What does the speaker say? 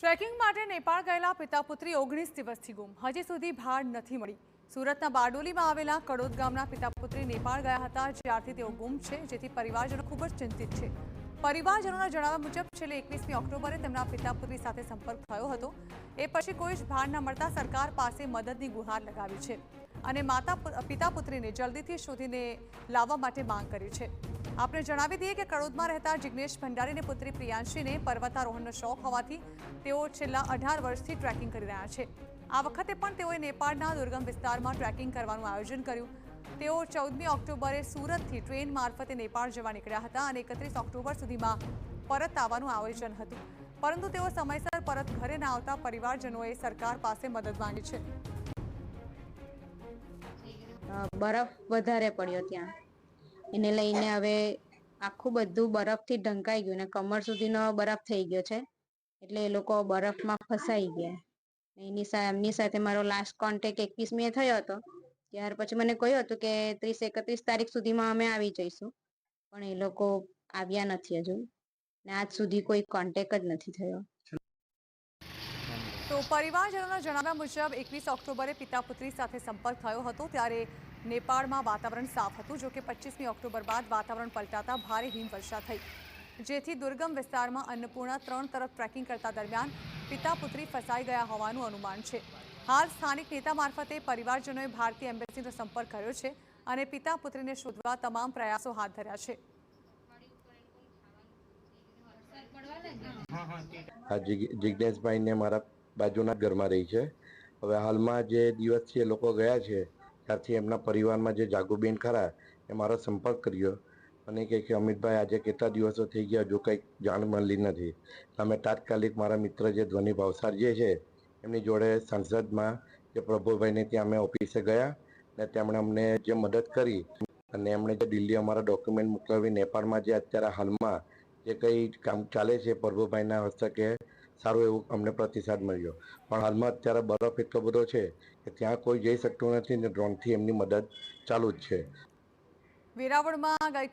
Tracking માટે નેપાળ ગયેલા પિતા પુત્રી 19 દિવસથી ગુમ, હજી સુધી ભાડ નથી મળી। સુરતના બારડોલીમાં આવેલા કડોદ ગામના પિતા પુત્રી નેપાળ ગયા હતા, જ્યારથી તેઓ ગુમ છે, જેથી પરિવારજનો ખૂબ જ ચિંતિત છે। પરિવારજનોના જણાવ્યા મુજબ છેલ્લે 21મી ઓક્ટોબરે તેમના પિતા પુત્રી સાથે સંપર્ક થયો હતો। એ પછી કોઈ જ ભાડ ન મળતા સરકાર પાસે મદદની ગુહાર લગાવી છે અને પિતા પુત્રીને જલ્દીથી શોધીને લાવવા માટે માંગ કરી છે। આપણે જણાવી દઈએ કે કડોદમાં રહેતા જિગ્નેશ ભંડારીની પુત્રી પ્રિયાંશીને પર્વતારોહણનો શોખ હોવાથી તેઓ છેલ્લા 18 વર્ષથી ટ્રેકિંગ કરી રહ્યા છે। આ વખતે પણ તેઓએ નેપાળના દુર્ગમ વિસ્તારમાં ટ્રેકિંગ કરવાનું આયોજન કર્યું। તેઓ 14મી ઓક્ટોબરે સુરતથી ટ્રેન મારફતે નેપાળ જવા નીકળ્યા હતા અને 31 ઓક્ટોબર સુધીમાં પરત આવવાનું આયોજન હતું, પરંતુ તેઓ સમયસર પરત ઘરે ન આવતા પરિવારજનોએ સરકાર પાસે મદદ માંગી છે। બરફ વધારે પડ્યો ત્યાં, એને લઈને હવે આખું બધું બરફથી ઢંકાઈ ગયું ને કમર સુધીનો બરફ થઈ ગયો છે, એટલે એ લોકો બરફમાં ફસાઈ ગયા। એમની સાથે મારો લાસ્ટ કોન્ટેક્ટ 21મીએ થયો હતો। ત્યાર પછી મને કહ્યું હતું કે 30-31 તારીખ સુધીમાં અમે આવી જઈશું, પણ એ લોકો આવ્યા નથી હજુ ને આજ સુધી કોઈ કોન્ટેક્ટ જ નથી થયો। તો પરિવારજનોના જણાવ્યા મુજબ 21 ઓક્ટોબરે પિતા પુત્રી સાથે સંપર્ક થયો હતો, ત્યારે નેપાળમાં વાતાવરણ સાફ હતું। જો કે 25મી ઓક્ટોબર બાદ વાતાવરણ પલટાતા ભારે હિમવર્ષા થઈ, જેથી દુર્ગમ વિસ્તારમાં અન્નપૂર્ણા 3 તરફ ટ્રેકિંગ કરતા દરમિયાન પિતા પુત્રી ફસાઈ ગયા હોવાનું અનુમાન છે। હાલ સ્થાનિક નેતા મારફતે પરિવારજનોએ ભારતીય એમ્બેસીનો સંપર્ક કર્યો છે અને પિતા પુત્રીને શોધવા તમામ પ્રયાસો હાથ ધર્યા છે। જિજ્ઞેશભાઈ ને મારા બાજુના ઘરમાં રહી છે। હવે હાલમાં જે દિવસથી એ લોકો ગયા છે ત્યારથી એમના પરિવારમાં જે જાગુબેન ખરા એ મારો સંપર્ક કર્યો અને કહે કે અમિતભાઈ આજે કેટલા દિવસો થઈ ગયા, હજુ કંઈક જાણ મળી નથી। અમે તાત્કાલિક મારા મિત્ર જે ધ્વનિ ભાવસાર જે છે એમની જોડે સંસદમાં જે પ્રભુભાઈને ત્યાં અમે ઓફિસે ગયા ને તેમણે અમને જે મદદ કરી અને એમણે જે દિલ્હી અમારા ડોક્યુમેન્ટ મોકલાવી નેપાળમાં જે અત્યારે હાલમાં જે કંઈ કામ ચાલે છે પ્રભુભાઈના હસ્તકે સારું એવું અમને પ્રતિસાદ મળ્યો, પણ હાલમાં અત્યારે બરફ એટલો બધો છે કે ત્યાં કોઈ જઈ શકતું નથી ને ડ્રોનથી એમની મદદ ચાલુ જ છે। વેરાવળમાં ગઈકાલે